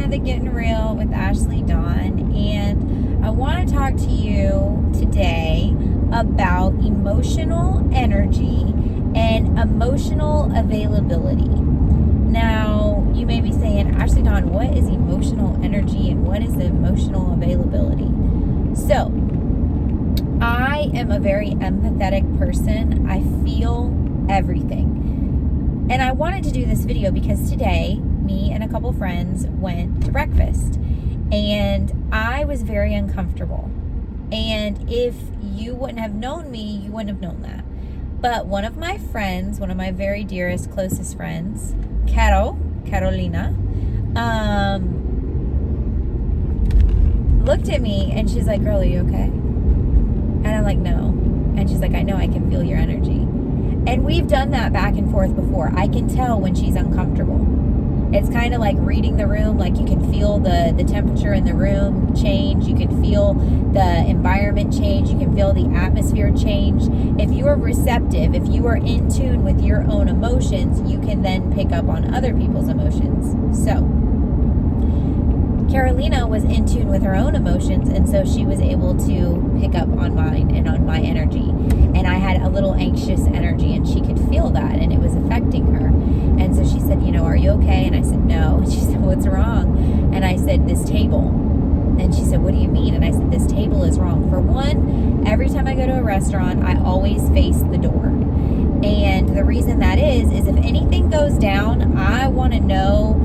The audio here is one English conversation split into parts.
another Getting Real with Ashleydawn, and I want to talk to you today about emotional energy and emotional availability. Now, you may be saying, Ashleydawn, what is emotional energy and what is emotional availability? So, I am a very empathetic person. I feel everything. And I wanted to do this video because today, me and a couple friends went to breakfast. And I was very uncomfortable. And if you wouldn't have known me, you wouldn't have known that. But one of my friends, one of my very dearest, closest friends, Carolina, looked at me and she's like, "Girl, are you okay?" And I'm like, "No." And she's like, "I know, I can feel your energy." And we've done that back and forth before. I can tell when she's uncomfortable. It's kind of like reading the room. Like you can feel the temperature in the room change. You can feel the environment change. You can feel the atmosphere change. If you are receptive, if you are in tune with your own emotions, you can then pick up on other people's emotions. So Carolina was in tune with her own emotions, and so she was able to pick up on mine and on my energy. And I had a little anxious energy, and she could feel that, and it was affecting her. And so she said, "Are you okay?" And I said, "No." And she said, "What's wrong?" And I said, "This table." And she said, "What do you mean?" And I said, "This table is wrong. For one, every time I go to a restaurant, I always face the door. And the reason that is if anything goes down, I want to know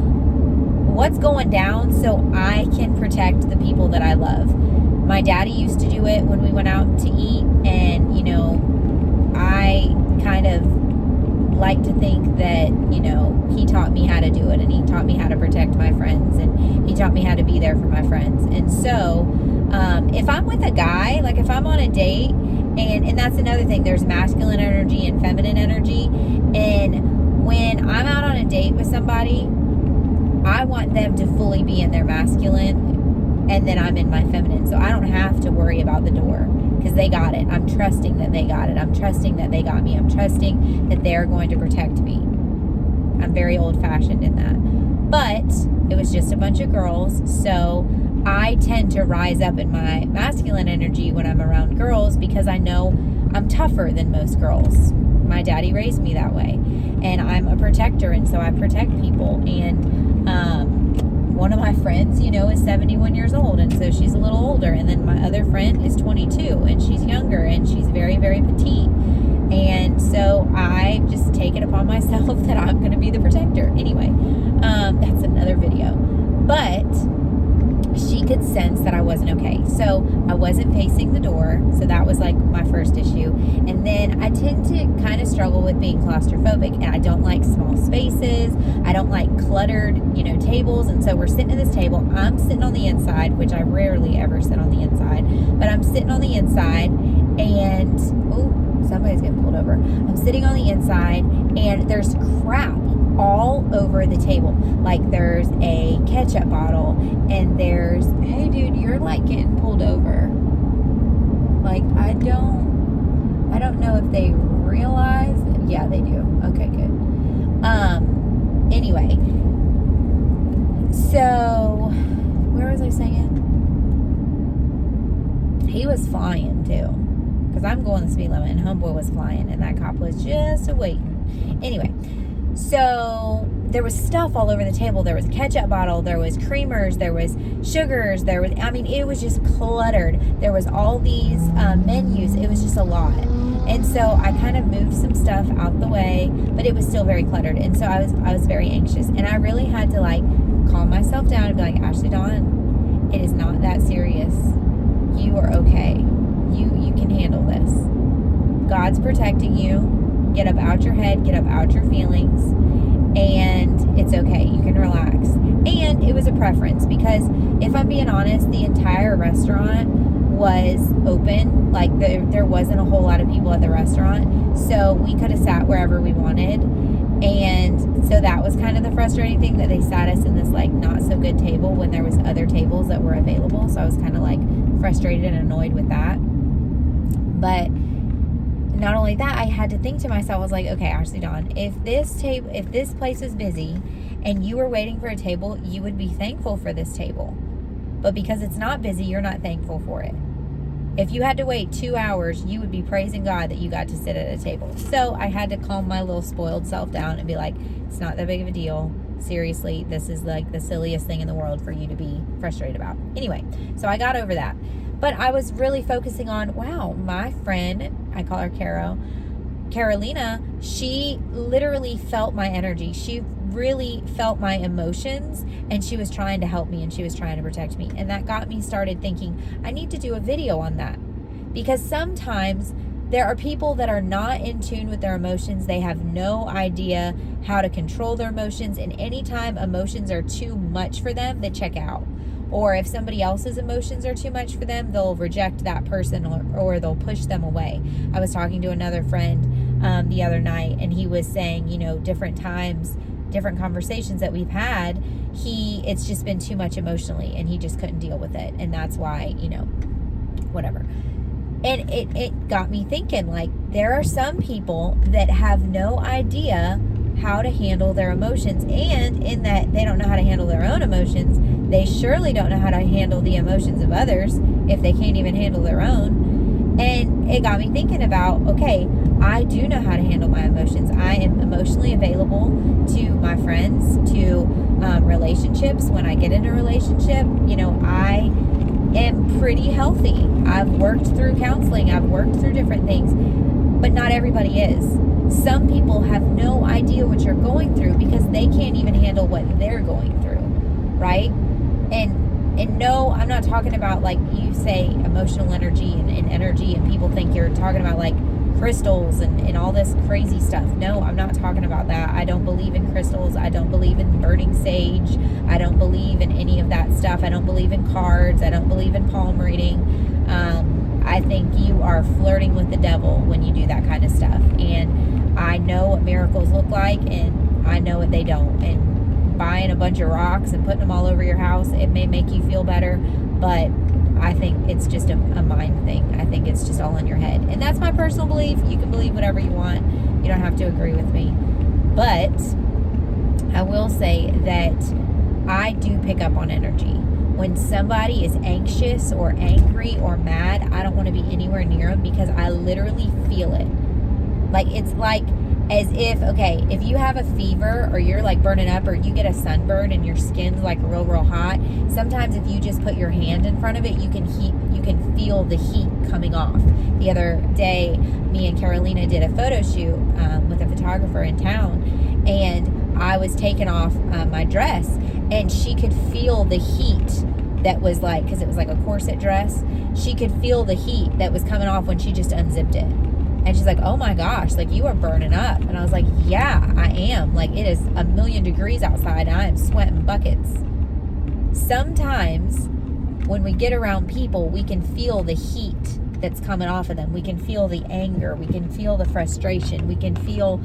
what's going down so I can protect the people that I love." My daddy used to do it when we went out to eat, and I kind of like to think that he taught me how to do it, and he taught me how to protect my friends, and he taught me how to be there for my friends. And so if I'm with a guy, like if I'm on a date, and that's another thing, there's masculine energy and feminine energy, and when I'm out on a date with somebody, I want them to fully be in their masculine, and then I'm in my feminine. So I don't have to worry about the door because they got it. I'm trusting that they got it. I'm trusting that they got me. I'm trusting that they're going to protect me. I'm very old-fashioned in that. But it was just a bunch of girls, so I tend to rise up in my masculine energy when I'm around girls because I know I'm tougher than most girls. My daddy raised me that way, and I'm a protector, and so I protect people. And one of my friends, is 71 years old, and so she's a little older. And then my other friend is 22, and she's younger, and she's very, very petite. And so I just take it upon myself that I'm going to be the protector. Anyway, that's another video. But she could sense that I wasn't okay. So I wasn't facing the door. So that was like my first issue. And then I tend to kind of struggle with being claustrophobic, and I don't like small spaces. I don't like cluttered, tables. And so we're sitting at this table. I'm sitting on the inside, which I rarely ever sit on the inside, but I'm sitting on the inside, and somebody's getting pulled over. I'm sitting on the inside, and there's crap all over the table. Like there's a ketchup bottle, and there's, hey dude, you're like getting pulled over. Like I don't know if they realize. Yeah, they do. Okay, good. Anyway, so where was I saying? He was flying too, because I'm going the speed limit, and homeboy was flying, and that cop was just waiting. Anyway, so there was stuff all over the table. There was a ketchup bottle, there was creamers, there was sugars, it was just cluttered. There was all these menus. It was just a lot. And so I kind of moved some stuff out the way, but it was still very cluttered. And so I was very anxious, and I really had to calm myself down and be like, Ashleydawn, it is not that serious. You are okay. You can handle this. God's protecting you. Get up out your head, get up out your feelings, and it's okay. You can relax. And it was a preference, because if I'm being honest, the entire restaurant was open. Like there wasn't a whole lot of people at the restaurant, so we could have sat wherever we wanted. And so that was kind of the frustrating thing, that they sat us in this not so good table when there was other tables that were available. So I was kind of frustrated and annoyed with that. But not only that, I had to think to myself, I was like, okay, Ashleydawn, if this place is busy and you were waiting for a table, you would be thankful for this table. But because it's not busy, you're not thankful for it. If you had to wait 2 hours, you would be praising God that you got to sit at a table. So I had to calm my little spoiled self down and be like, it's not that big of a deal. Seriously, this is like the silliest thing in the world for you to be frustrated about. Anyway, so I got over that. But I was really focusing on, wow, my friend, I call her Carolina, she literally felt my energy. She really felt my emotions, and she was trying to help me, and she was trying to protect me. And that got me started thinking, I need to do a video on that. Because sometimes there are people that are not in tune with their emotions. They have no idea how to control their emotions. And anytime emotions are too much for them, they check out. Or if somebody else's emotions are too much for them, they'll reject that person or they'll push them away. I was talking to another friend the other night, and he was saying, different times, different conversations that we've had, it's just been too much emotionally, and he just couldn't deal with it. And that's why, whatever. And it got me thinking, like, there are some people that have no idea how to handle their emotions, and in that they don't know how to handle their own emotions, they surely don't know how to handle the emotions of others if they can't even handle their own. And it got me thinking about, okay, I do know how to handle my emotions. I am emotionally available to my friends, to relationships. When I get in a relationship, I am pretty healthy. I've worked through counseling. I've worked through different things, but not everybody is. Some people have no idea what you're going through because they can't even handle what they're going through, right? And no, I'm not talking about, like, you say emotional energy and energy, and people think you're talking about like crystals and all this crazy stuff. No, I'm not talking about that. I don't believe in crystals. I don't believe in burning sage. I don't believe in any of that stuff. I don't believe in cards. I don't believe in palm reading. I think you are flirting with the devil when you do that kind of stuff. And I know what miracles look like, and I know what they don't. And buying a bunch of rocks and putting them all over your house, it may make you feel better, but I think it's just a mind thing. I think it's just all in your head. And that's my personal belief. You can believe whatever you want. You don't have to agree with me. But I will say that I do pick up on energy. When somebody is anxious or angry or mad, I don't want to be anywhere near them because I literally feel it. Like, it's like as if you have a fever or you're like burning up or you get a sunburn and your skin's like real hot, sometimes if you just put your hand in front of it, you can feel the heat coming off. The other day, me and Carolina did a photo shoot with a photographer in town, and I was taking off my dress, and she could feel the heat that was like, because it was like a corset dress, she could feel the heat that was coming off when she just unzipped it. And she's like, oh my gosh, like, you are burning up. And I was like, yeah, I am. Like, it is 1,000,000 degrees outside and I am sweating buckets. Sometimes when we get around people, we can feel the heat that's coming off of them. We can feel the anger. We can feel the frustration. We can feel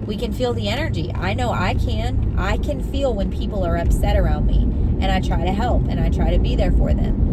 the energy. I know I can. I can feel when people are upset around me, and I try to help and I try to be there for them.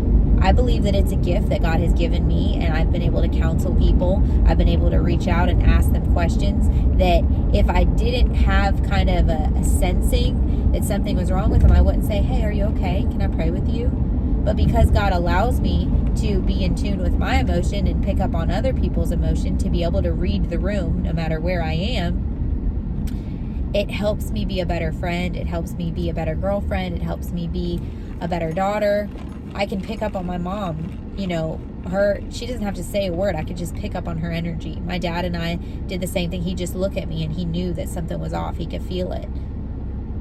I believe that it's a gift that God has given me, and I've been able to counsel people. I've been able to reach out and ask them questions that if I didn't have kind of a sensing that something was wrong with them, I wouldn't say, hey, are you okay? Can I pray with you? But because God allows me to be in tune with my emotion and pick up on other people's emotion, to be able to read the room no matter where I am, it helps me be a better friend. It helps me be a better girlfriend. It helps me be a better daughter. I can pick up on my mom, she doesn't have to say a word. I could just pick up on her energy. My dad and I did the same thing. He'd just look at me and he knew that something was off. He could feel it.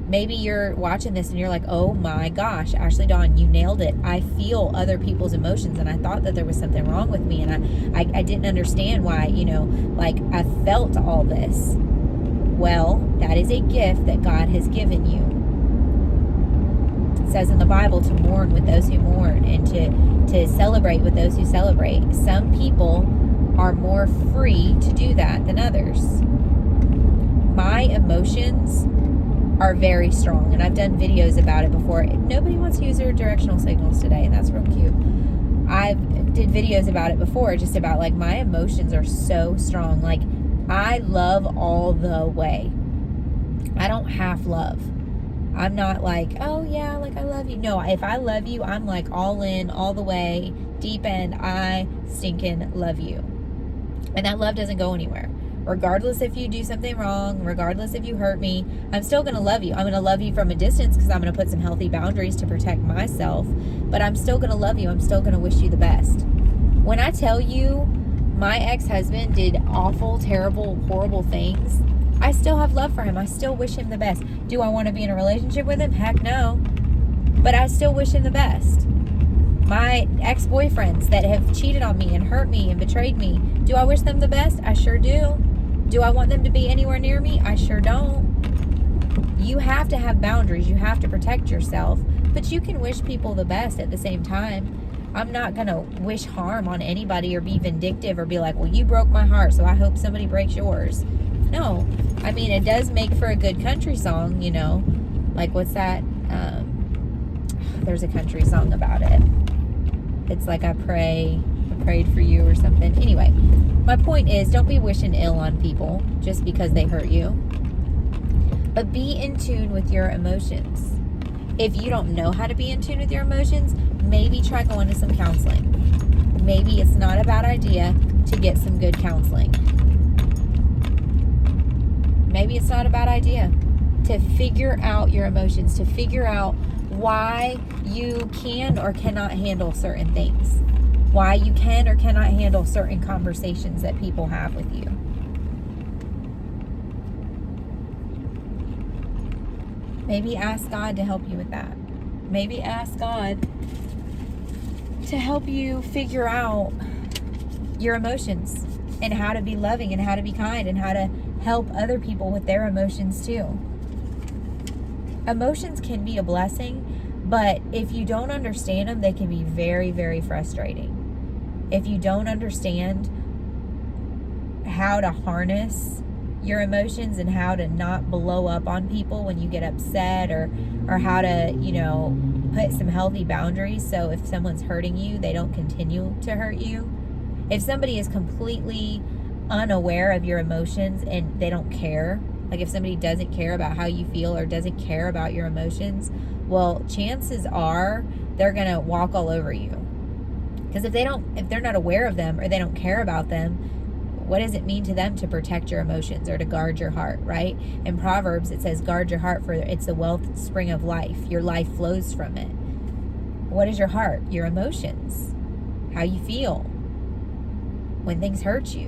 Maybe you're watching this and you're like, oh my gosh, Ashleydawn, you nailed it. I feel other people's emotions, and I thought that there was something wrong with me, and I didn't understand why, I felt all this. Well, that is a gift that God has given you. It says in the Bible to mourn with those who mourn and to celebrate with those who celebrate. Some people are more free to do that than others. My emotions are very strong, and I've done videos about it before. Nobody wants to use their directional signals today, and that's real cute. I've did videos about it before, just about like my emotions are so strong. Like, I love all the way. I don't half love. I'm not like, oh yeah, like I love you. No, if I love you, I'm like all in, all the way, deep end. I stinking love you. And that love doesn't go anywhere. Regardless if you do something wrong, regardless if you hurt me, I'm still going to love you. I'm going to love you from a distance because I'm going to put some healthy boundaries to protect myself. But I'm still going to love you. I'm still going to wish you the best. When I tell you my ex-husband did awful, terrible, horrible things, I still have love for him. I still wish him the best. Do I want to be in a relationship with him? Heck no. But I still wish him the best. My ex-boyfriends that have cheated on me and hurt me and betrayed me, do I wish them the best? I sure do. Do I want them to be anywhere near me? I sure don't. You have to have boundaries. You have to protect yourself. But you can wish people the best at the same time. I'm not going to wish harm on anybody or be vindictive or be like, well, you broke my heart, so I hope somebody breaks yours. No. I mean, it does make for a good country song, you know. Like, what's that? There's a country song about it. It's like, I prayed for you or something. Anyway, my point is, don't be wishing ill on people just because they hurt you. But be in tune with your emotions. If you don't know how to be in tune with your emotions, maybe try going to some counseling. Maybe it's not a bad idea to get some good counseling. Maybe it's not a bad idea to figure out your emotions, to figure out why you can or cannot handle certain things, why you can or cannot handle certain conversations that people have with you. Maybe ask God to help you with that. Maybe ask God to help you figure out your emotions and how to be loving and how to be kind and how to help other people with their emotions too. Emotions can be a blessing, but if you don't understand them, they can be very, very frustrating. If you don't understand how to harness your emotions and how to not blow up on people when you get upset, or how to, you know, put some healthy boundaries so if someone's hurting you, they don't continue to hurt you. If somebody is completely unaware of your emotions and they don't care, like if somebody doesn't care about how you feel or doesn't care about your emotions, well, chances are they're going to walk all over you. Because if they're not aware of them or they don't care about them, what does it mean to them to protect your emotions or to guard your heart, right? In Proverbs, it says, guard your heart, for it's the wellspring of life. Your life flows from it. What is your heart? Your emotions. How you feel when things hurt you,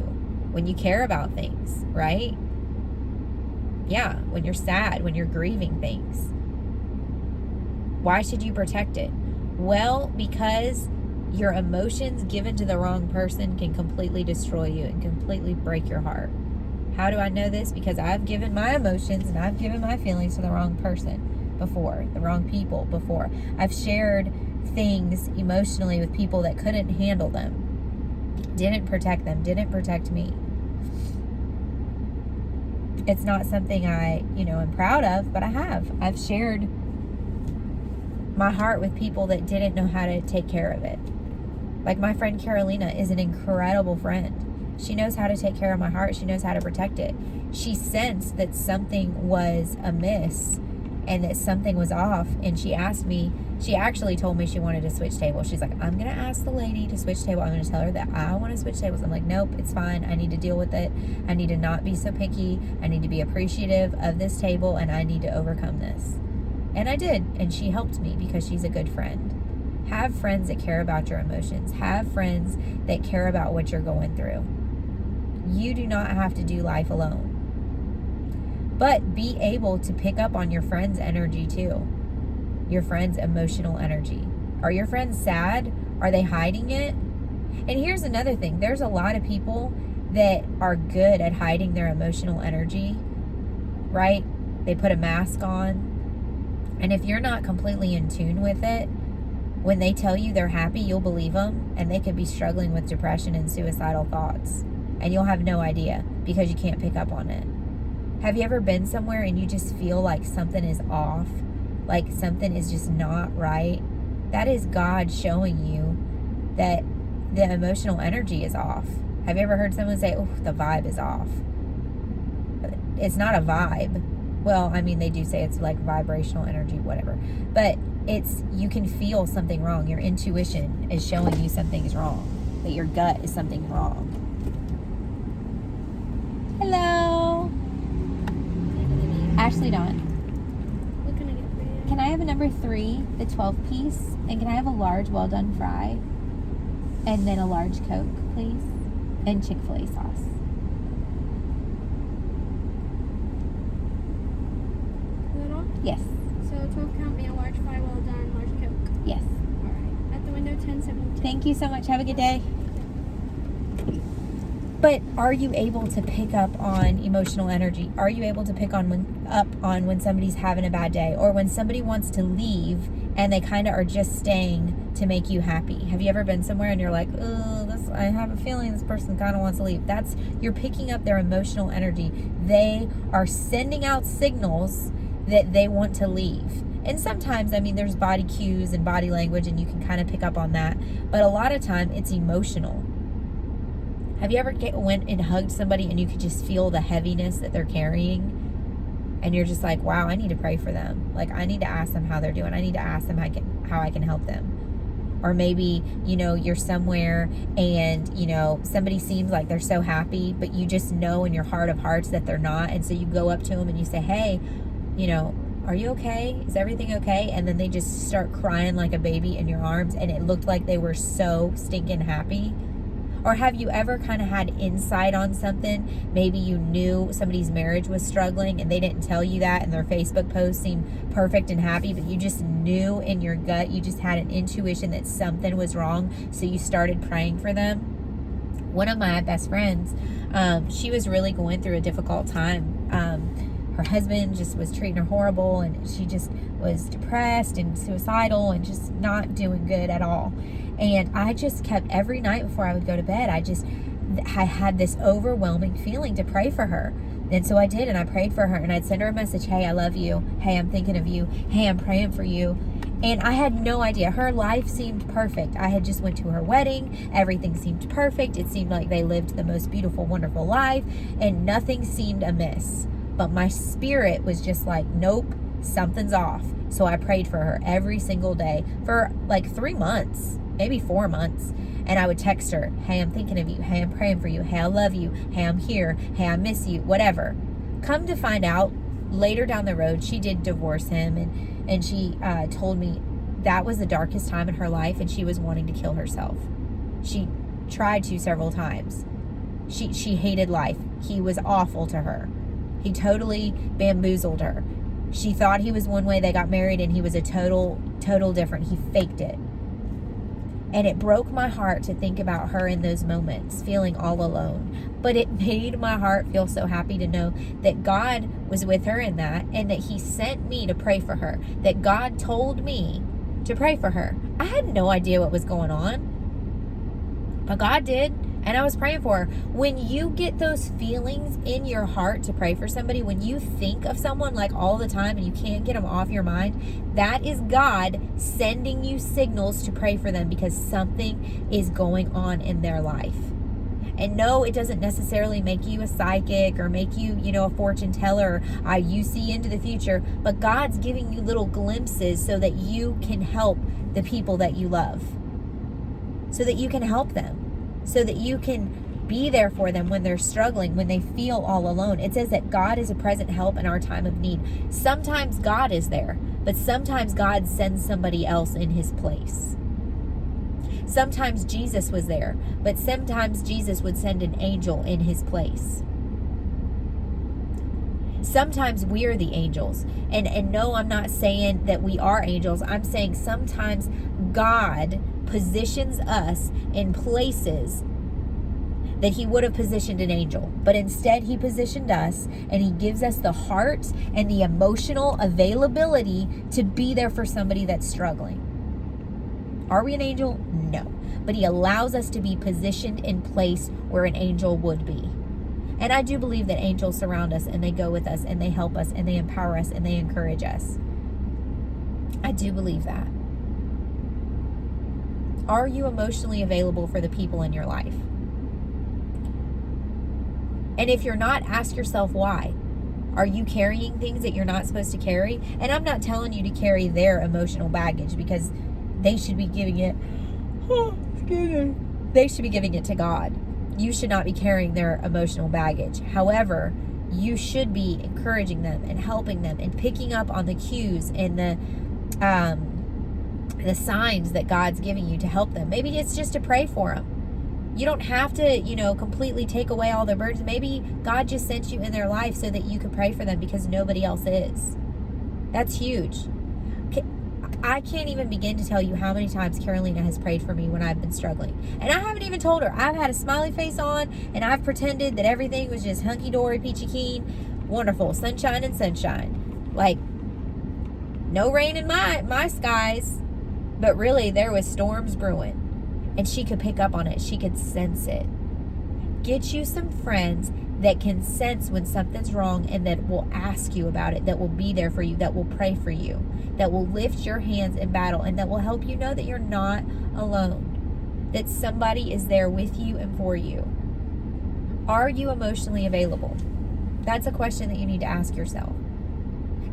when you care about things, right? Yeah, when you're sad, when you're grieving things. Why should you protect it? Well, because your emotions given to the wrong person can completely destroy you and completely break your heart. How do I know this? Because I've given my emotions and I've given my feelings to the wrong person before, the wrong people before. I've shared things emotionally with people that couldn't handle them, didn't protect them, didn't protect me. It's not something I, am proud of, but I have. I've shared my heart with people that didn't know how to take care of it. Like my friend Carolina is an incredible friend. She knows how to take care of my heart. She knows how to protect it. She sensed that something was amiss and that something was off. And she asked me, she actually told me she wanted to switch tables. She's like, I'm going to ask the lady to switch table. I'm going to tell her that I want to switch tables. I'm like, nope, it's fine. I need to deal with it. I need to not be so picky. I need to be appreciative of this table and I need to overcome this. And I did. And she helped me because she's a good friend. Have friends that care about your emotions. Have friends that care about what you're going through. You do not have to do life alone. But be able to pick up on your friend's energy too. Your friend's emotional energy. Are your friends sad? Are they hiding it? And here's another thing. There's a lot of people that are good at hiding their emotional energy, right? They put a mask on. And if you're not completely in tune with it, when they tell you they're happy, you'll believe them, and they could be struggling with depression and suicidal thoughts. And you'll have no idea because you can't pick up on it. Have you ever been somewhere and you just feel like something is off? Like something is just not right? That is God showing you that the emotional energy is off. Have you ever heard someone say, oh, the vibe is off? It's not a vibe. well, I mean, they do say it's like vibrational energy, whatever. But you can feel something wrong. Your intuition is showing you something's wrong. That your gut is something wrong. Hello. Ashleydawn. What can I get for you? Can I have a number 3, the 12-piece? And can I have a large well-done fry? And then a large Coke, please? And Chick-fil-A sauce. Is that all? Yes. So 12 count me, a large fry, well done, large Coke. Yes. All right. At the window, 10:17. Thank you so much. Have a good day. But are you able to pick up on emotional energy? Are you able to pick up on when somebody's having a bad day, or when somebody wants to leave and they kind of are just staying to make you happy? Have you ever been somewhere and you're like, oh, I have a feeling this person kind of wants to leave? You're picking up their emotional energy. They are sending out signals that they want to leave. And sometimes, I mean, there's body cues and body language, and you can kind of pick up on that. But a lot of time, it's emotional. Have you ever went and hugged somebody and you could just feel the heaviness that they're carrying? And you're just like, wow, I need to pray for them. Like, I need to ask them how they're doing. I need to ask them how I can help them. Or maybe, you're somewhere and, somebody seems like they're so happy, but you just know in your heart of hearts that they're not. And so you go up to them and you say, hey, are you okay? Is everything okay? And then they just start crying like a baby in your arms, and it looked like they were so stinking happy. Or have you ever kind of had insight on something? Maybe you knew somebody's marriage was struggling and they didn't tell you that, and their Facebook post seemed perfect and happy, but you just knew in your gut, you just had an intuition that something was wrong, so you started praying for them. One of my best friends, she was really going through a difficult time. Her husband just was treating her horrible, and she just was depressed and suicidal and just not doing good at all. And I just kept, every night before I would go to bed, I had this overwhelming feeling to pray for her. And so I did, and I prayed for her, and I'd send her a message, hey, I love you. Hey, I'm thinking of you. Hey, I'm praying for you. And I had no idea. Her life seemed perfect. I had just went to her wedding. Everything seemed perfect. It seemed like they lived the most beautiful, wonderful life, and nothing seemed amiss. But my spirit was just like, nope, something's off. So I prayed for her every single day for like 3 months, maybe 4 months. And I would text her, hey, I'm thinking of you. Hey, I'm praying for you. Hey, I love you. Hey, I'm here. Hey, I miss you. Whatever. Come to find out, later down the road, she did divorce him. And she told me that was the darkest time in her life, and she was wanting to kill herself. She tried to several times. She hated life. He was awful to her. He totally bamboozled her. She thought he was one way. They got married, and he was a total different. He faked it. And it broke my heart to think about her in those moments, feeling all alone. But it made my heart feel so happy to know that God was with her in that, and that he sent me to pray for her, that God told me to pray for her. I had no idea what was going on, but God did. And I was praying for her. When you get those feelings in your heart to pray for somebody, when you think of someone like all the time and you can't get them off your mind, that is God sending you signals to pray for them, because something is going on in their life. And no, it doesn't necessarily make you a psychic or make you, a fortune teller, or you see into the future, but God's giving you little glimpses so that you can help the people that you love, so that you can help them, so that you can be there for them when they're struggling, when they feel all alone. It says that God is a present help in our time of need. Sometimes God is there, but sometimes God sends somebody else in his place. Sometimes Jesus was there, but sometimes Jesus would send an angel in his place. Sometimes we're the angels. And no, I'm not saying that we are angels. I'm saying sometimes God positions us in places that he would have positioned an angel, but instead he positioned us, and he gives us the heart and the emotional availability to be there for somebody that's struggling. Are we an angel? No, but he allows us to be positioned in place where an angel would be. And I do believe that angels surround us, and they go with us, and they help us, and they empower us, and they encourage us. I do believe that. Are you emotionally available for the people in your life? And if you're not, ask yourself why. Are you carrying things that you're not supposed to carry? And I'm not telling you to carry their emotional baggage, because they should be giving it, they should be giving it to God. You should not be carrying their emotional baggage. However, you should be encouraging them and helping them and picking up on the cues and the signs that God's giving you to help them. Maybe it's just to pray for them. You don't have to, completely take away all their burdens. Maybe God just sent you in their life so that you could pray for them because nobody else is. That's huge. I can't even begin to tell you how many times Carolina has prayed for me when I've been struggling. And I haven't even told her. I've had a smiley face on, and I've pretended that everything was just hunky-dory, peachy keen, wonderful, sunshine and sunshine. Like, no rain in my skies. But really, there was storms brewing. And she could pick up on it. She could sense it. Get you some friends that can sense when something's wrong and that will ask you about it, that will be there for you, that will pray for you, that will lift your hands in battle, and that will help you know that you're not alone, that somebody is there with you and for you. Are you emotionally available? That's a question that you need to ask yourself.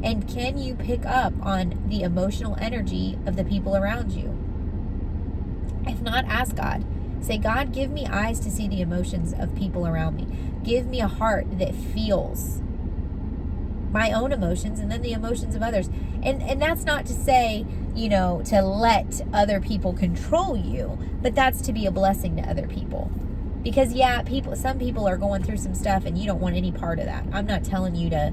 And can you pick up on the emotional energy of the people around you? If not, ask God. Say, God, give me eyes to see the emotions of people around me. Give me a heart that feels my own emotions and then the emotions of others. And that's not to say, to let other people control you, but that's to be a blessing to other people. Because some people are going through some stuff and you don't want any part of that. I'm not telling you to,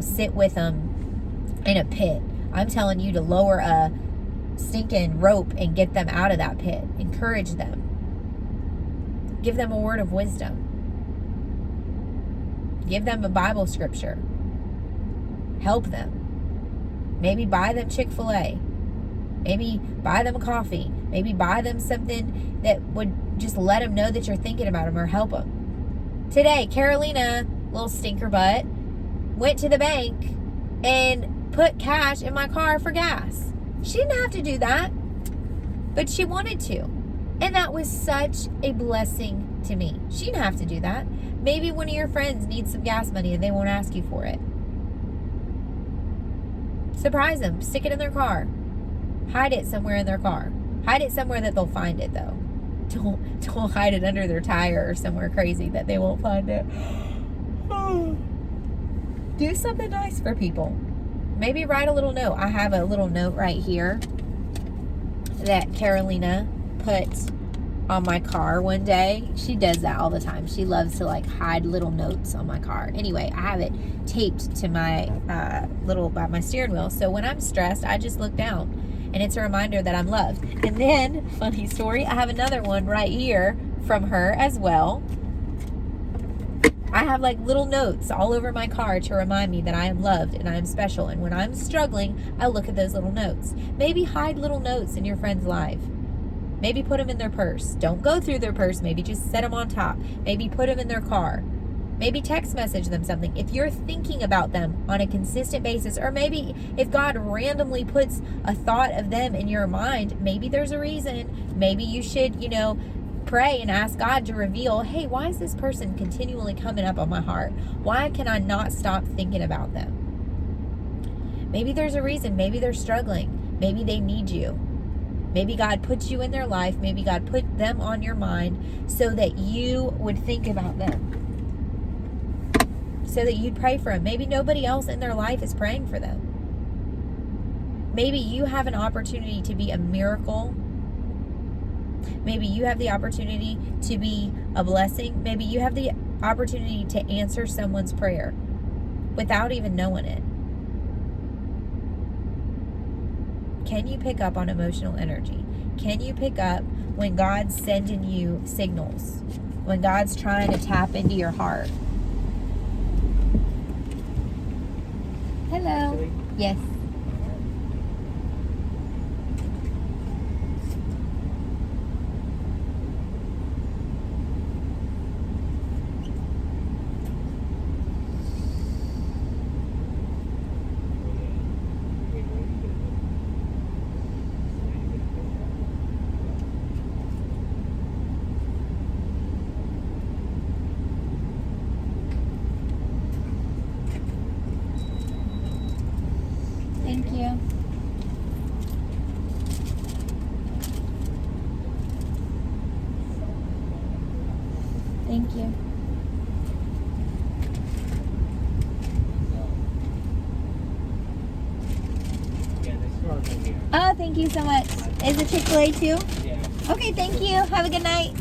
sit with them in a pit. I'm telling you to lower a stinking rope and get them out of that pit. Encourage them. Give them a word of wisdom. Give them a Bible scripture. Help them. Maybe buy them Chick-fil-A. Maybe buy them a coffee. Maybe buy them something that would just let them know that you're thinking about them or help them. Today, Carolina, little stinker butt, went to the bank and put cash in my car for gas. She didn't have to do that, but she wanted to. And that was such a blessing to me. She didn't have to do that. Maybe one of your friends needs some gas money and they won't ask you for it. Surprise them. Stick it in their car. Hide it somewhere in their car. Hide it somewhere that they'll find it, though. Don't hide it under their tire or somewhere crazy that they won't find it. Do something nice for people. Maybe write a little note. I have a little note right here that Carolina put on my car one day. She does that all the time. She loves to hide little notes on my car. Anyway, I have it taped to my by my steering wheel. So when I'm stressed, I just look down and it's a reminder that I'm loved. And then, funny story, I have another one right here from her as well. I have little notes all over my car to remind me that I am loved and I am special. And when I'm struggling, I look at those little notes. Maybe hide little notes in your friend's life. Maybe put them in their purse. Don't go through their purse. Maybe just set them on top. Maybe put them in their car. Maybe text message them something. If you're thinking about them on a consistent basis, or maybe if God randomly puts a thought of them in your mind, maybe there's a reason. Maybe you should, pray and ask God to reveal, hey, why is this person continually coming up on my heart? Why can I not stop thinking about them? Maybe there's a reason. Maybe they're struggling. Maybe they need you. Maybe God put you in their life. Maybe God put them on your mind so that you would think about them. So that you'd pray for them. Maybe nobody else in their life is praying for them. Maybe you have an opportunity to be a miracle. Maybe you have the opportunity to be a blessing. Maybe you have the opportunity to answer someone's prayer without even knowing it. Can you pick up on emotional energy? Can you pick up when God's sending you signals? When God's trying to tap into your heart? Hello. Yes. Thank you. Yeah, the store's over here. Oh, thank you so much. Is it Chick-fil-A too? Yeah. Okay, thank you. Have a good night.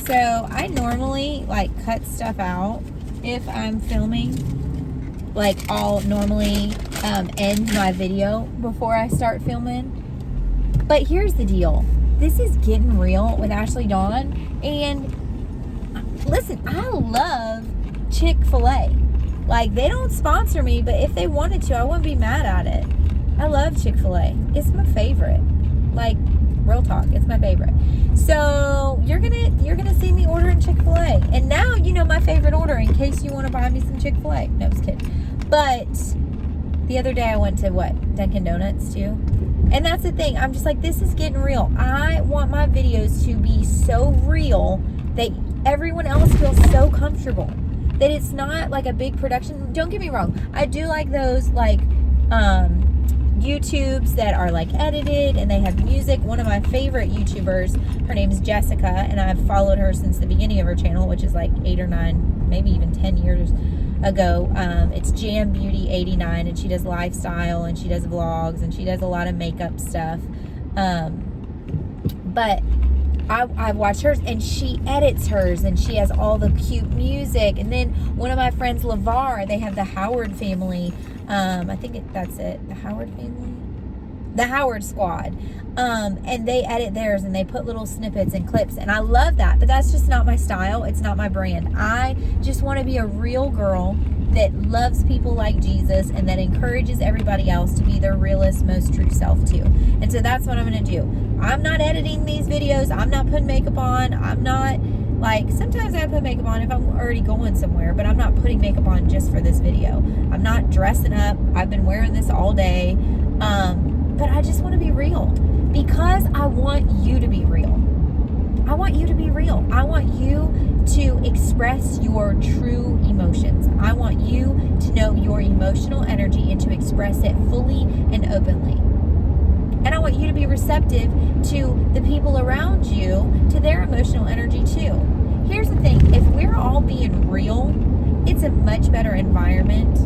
So I normally like cut stuff out if I'm filming. Like I'll normally end my video before I start filming. But here's the deal. This is Getting Real with Ashleydawn. And listen, I love Chick-fil-A. Like they don't sponsor me, but if they wanted to, I wouldn't be mad at it. I love Chick-fil-A. It's my favorite. Like real talk, it's my favorite. So you're gonna see me ordering Chick-fil-A, and now you know my favorite order in case you want to buy me some Chick-fil-A. No, just kidding. But the other day I went to Dunkin' Donuts too, and that's the thing. I'm just like, this is getting real. I want my videos to be so real that everyone else feels so comfortable. That it's not like a big production. Don't get me wrong. I do like those like YouTubes that are like edited and they have music. One of my favorite YouTubers, her name is Jessica, and I've followed her since the beginning of her channel, which is like 8 or 9, maybe even 10 years ago. It's Jam Beauty 89, and she does lifestyle and she does vlogs and she does a lot of makeup stuff. But I've watched hers, and she edits hers, and she has all the cute music. And then one of my friends, LeVar, they have the Howard family. I think that's it. The Howard family? The Howard Squad. And they edit theirs, and they put little snippets and clips, and I love that. But that's just not my style. It's not my brand. I just want to be a real girl that loves people like Jesus and that encourages everybody else to be their realest, most true self too. And so that's what I'm going to do. I'm not editing these videos. I'm not putting makeup on. I'm not, like, sometimes I put makeup on if I'm already going somewhere, but I'm not putting makeup on just for this video. I'm not dressing up. I've been wearing this all day. But I just want to be real because I want you to be real. I want you to be real. I want you to express your true emotions. I want you to know your emotional energy and to express it fully and openly. And I want you to be receptive to the people around you, to their emotional energy too. Here's the thing. If we're all being real, it's a much better environment.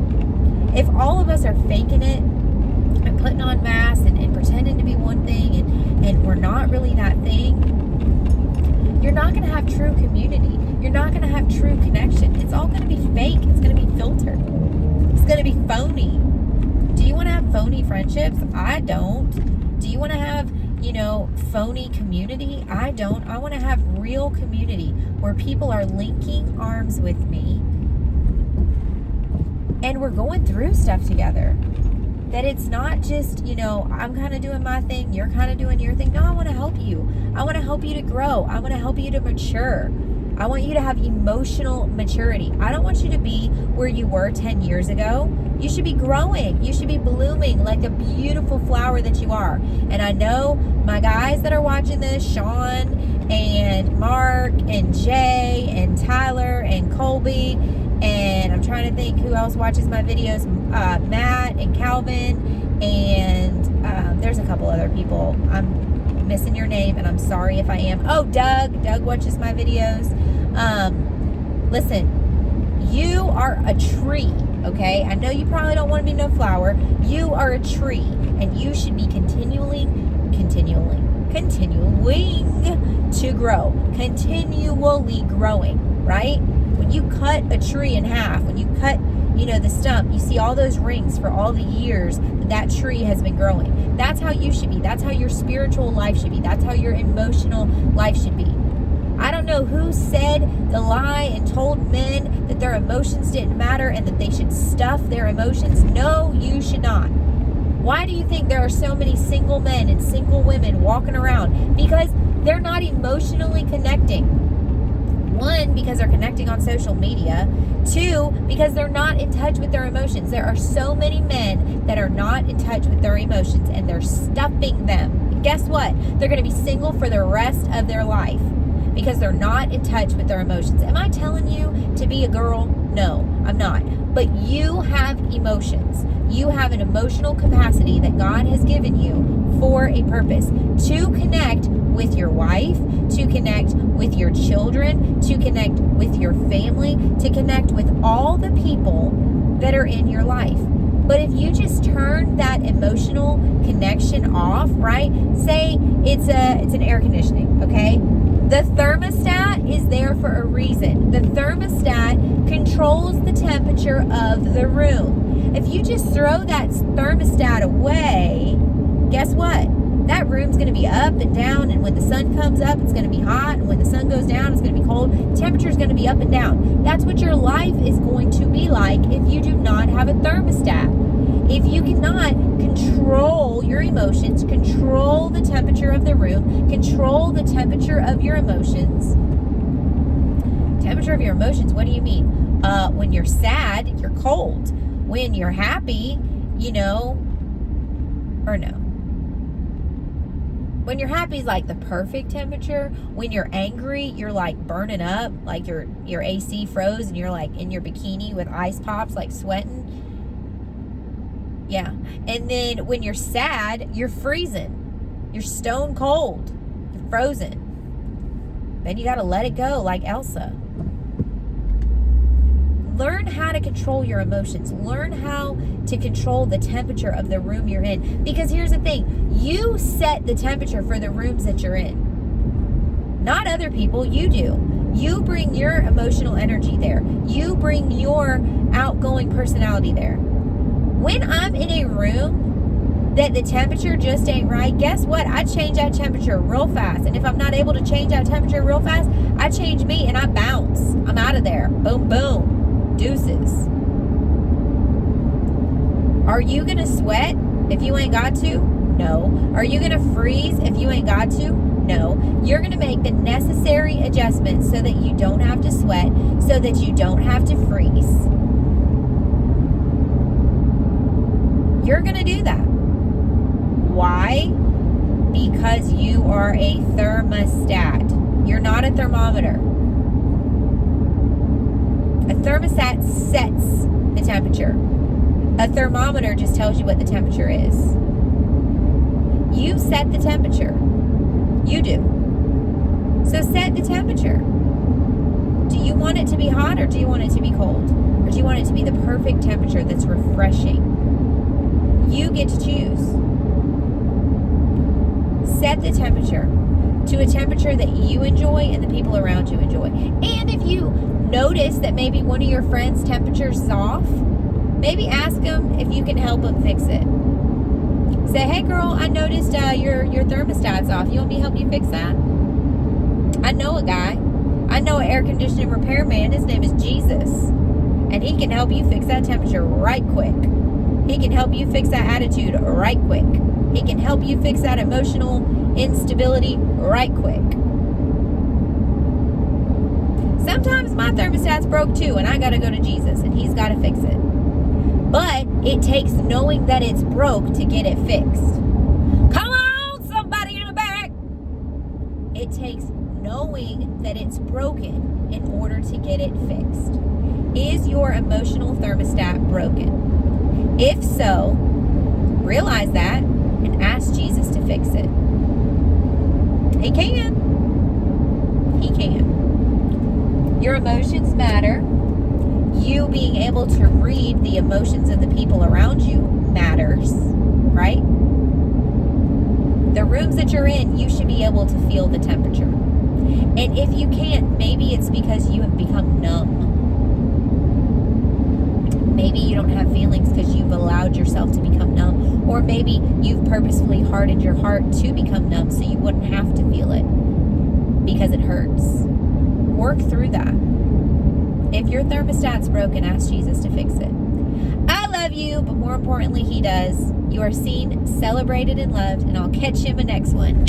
If all of us are faking it and putting on masks and pretending to be one thing and we're not really that thing, you're not going to have true community. You're not going to have true connection. It's all going to be fake. It's going to be filtered. It's going to be phony. Do you want to have phony friendships? I don't. Do you want to have, phony community? I don't. I want to have real community where people are linking arms with me and we're going through stuff together. That it's not just, I'm kind of doing my thing, you're kind of doing your thing. No, I want to help you. I want to help you to grow. I want to help you to mature. I want you to have emotional maturity. I don't want you to be where you were 10 years ago. You should be growing. You should be blooming like a beautiful flower that you are. And I know my guys that are watching this, Sean and Mark and Jay and Tyler and Colby, and I'm trying to think who else watches my videos, Matt and Calvin, and there's a couple other people. I'm missing your name, and I'm sorry if I am. Oh, Doug. Doug watches my videos. Listen, you are a tree, okay? I know you probably don't want to be no flower. You are a tree, and you should be continuing to grow. Continually growing, right? When you cut a tree in half, when you cut, the stump, you see all those rings for all the years that tree has been growing. That's how you should be. That's how your spiritual life should be. That's how your emotional life should be. I don't know who said the lie and told men that their emotions didn't matter and that they should stuff their emotions. No, you should not. Why do you think there are so many single men and single women walking around? Because they're not emotionally connecting. 1, because they're connecting on social media. 2, because they're not in touch with their emotions. There are so many men that are not in touch with their emotions and they're stuffing them. And guess what? They're going to be single for the rest of their life because they're not in touch with their emotions. Am I telling you to be a girl? No, I'm not. But you have emotions. You have an emotional capacity that God has given you for a purpose, to connect with your wife, to connect with your children, to connect with your family, to connect with all the people that are in your life. But if you just turn that emotional connection off, right? Say it's an air conditioning, okay? The thermostat is there for a reason. The thermostat controls the temperature of the room. If you just throw that thermostat away, guess what? That room's going to be up and down, and when the sun comes up, it's going to be hot, and when the sun goes down, it's going to be cold. The temperature is going to be up and down. That's what your life is going to be like if you do not have a thermostat. If you cannot control your emotions, control the temperature of the room, control the temperature of your emotions. Temperature of your emotions, what do you mean? When you're sad, you're cold. When you're happy, or no. When you're happy is like the perfect temperature. When you're angry, you're like burning up, like your AC froze and you're like in your bikini with ice pops, like sweating. Yeah. And then when you're sad, you're freezing. You're stone cold. You're frozen. Then you got to let it go like Elsa. Learn how to control your emotions. Learn how to control the temperature of the room you're in. Because here's the thing. You set the temperature for the rooms that you're in. Not other people. You do. You bring your emotional energy there. You bring your outgoing personality there. When I'm in a room that the temperature just ain't right, guess what? I change that temperature real fast. And if I'm not able to change that temperature real fast, I change me and I bounce. I'm out of there. Boom, boom. Deuces. Are you going to sweat if you ain't got to? No. Are you going to freeze if you ain't got to? No. You're going to make the necessary adjustments so that you don't have to sweat, so that you don't have to freeze. You're going to do that. Why? Because you are a thermostat. You're not a thermometer. A thermostat sets the temperature. A thermometer just tells you what the temperature is. You set the temperature. You do. So set the temperature. Do you want it to be hot or do you want it to be cold? Or do you want it to be the perfect temperature that's refreshing? You get to choose. Set the temperature to a temperature that you enjoy and the people around you enjoy. And if you notice that maybe one of your friends' temperature is off, maybe ask them if you can help them fix it. Say, hey girl, I noticed your thermostat's off. You want me to help you fix that? I know a guy. I know an air conditioning repairman. His name is Jesus. And he can help you fix that temperature right quick. He can help you fix that attitude right quick. He can help you fix that emotional instability right quick. Sometimes my thermostat's broke too, and I gotta go to Jesus, and he's gotta fix it. But it takes knowing that it's broke to get it fixed. Come on, somebody in the back! It takes knowing that it's broken in order to get it fixed. Is your emotional thermostat broken? If so, realize that and ask Jesus to fix it. He can. He can. Your emotions matter. You being able to read the emotions of the people around you matters, right? The rooms that you're in, you should be able to feel the temperature. And if you can't, maybe it's because you have become numb. Maybe you don't have feelings because you've allowed yourself to become numb. Or maybe you've purposefully hardened your heart to become numb so you wouldn't have to feel it because it hurts. Work through that. If your thermostat's broken, ask Jesus to fix it. I love you, but more importantly, he does. You are seen, celebrated, and loved, and I'll catch you in the next one.